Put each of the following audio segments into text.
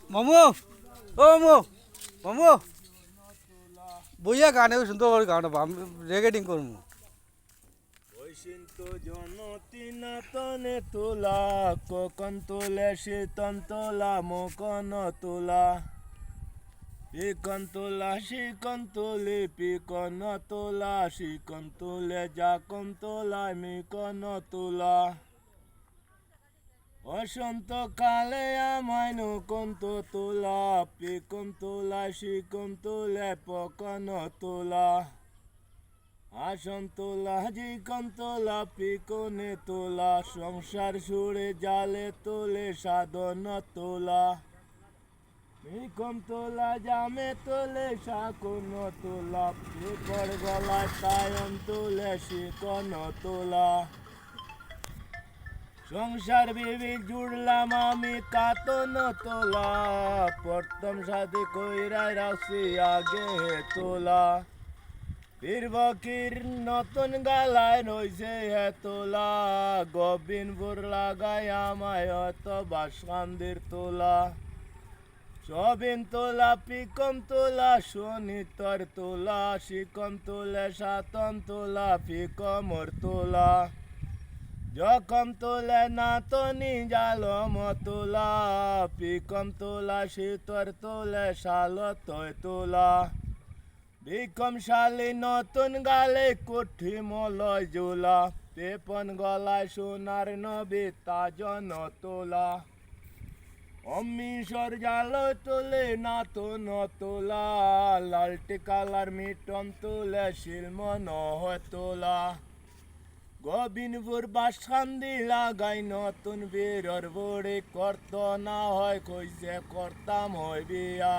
মামু ও মামু মামু বইয়া গানে সুন্দর করে গান রেকর্ডিং করবো ওইসিন্তু জনতিনা তনে তোলা কখন তোলে শীতন তোলা মোকন তোলা পিকন তোলা শিকন তোলে পিকন তোলা শিকন তোলে যাকন তোলা মিকন তোলা বসন্ত কালে আমায় নকন্ত তোলা পিকন তোলা শিকন তোলে পকন তোলা আসন তোলা জিকন তোলা পিকনে তোলা সংসার সুরে জালে তোলে সাধন তোলা পিকন তোলা জামে তোলে শাকুন তোলা পিকর গলায় তায়ন তোলে শিকন তোলা সংসার বিবেক জুড়লাম আমি কাতন তোলা প্রথম সাথে কইরাই রাখছি আগে তোলা বীরবকির নতুন গালায় রইছে হে তোলা গোবিন্দপুর লাগাই আমায় অত বাসকান্দির তোলা সবিন তোলা পিকম তোলা শনিতর তোলা শিকম তোলা সাতন তোলা পিকমর তোলা যখন তোলে না তনি জালম তোলা পিকম তোলা শীতর তোলে শালতয় তোলা বিকম শালি নতুন গালে কুঠি মলয় জোলা পেপন গলায় সোনার নবী তাজন তোলা অমিশর জাল তোলে না তো তোলা লালটি কালার মিটন তোলে শিলমন তোলা গোবিন্দপুর বাসকান্দি লাগাই নতুন বীরর বড়ি করত না হয় কইছে করতাম হয় বিয়া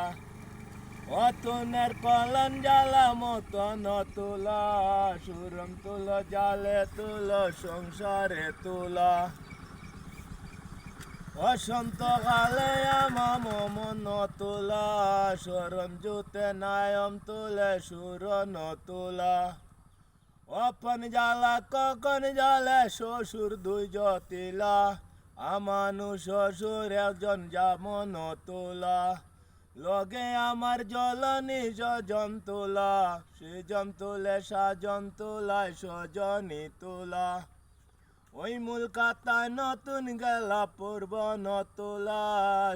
অতনের কলন জ্বালা মতন তোলা সুরম তোলা জালে তোলা সংসারে তোলা বসন্ত কালে আমার মন তোলা শরণ জুতে নায়ম তোলে সুরন তোলা অপন জ্বালা কখন জ্বালে শ্বশুর দুই জতিলা আমানু শ্বশুর একজন যেমন তোলা লগে আমার জলনি সজন তোলা সেজন তোলে সাজন তোলায় সজনী তোলা ওই মূল কাতায় নতুন গেলা পূর্ব নতোলা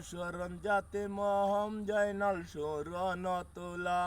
স্মরণ জাতি মহম জয়নাল স্মরণ তোলা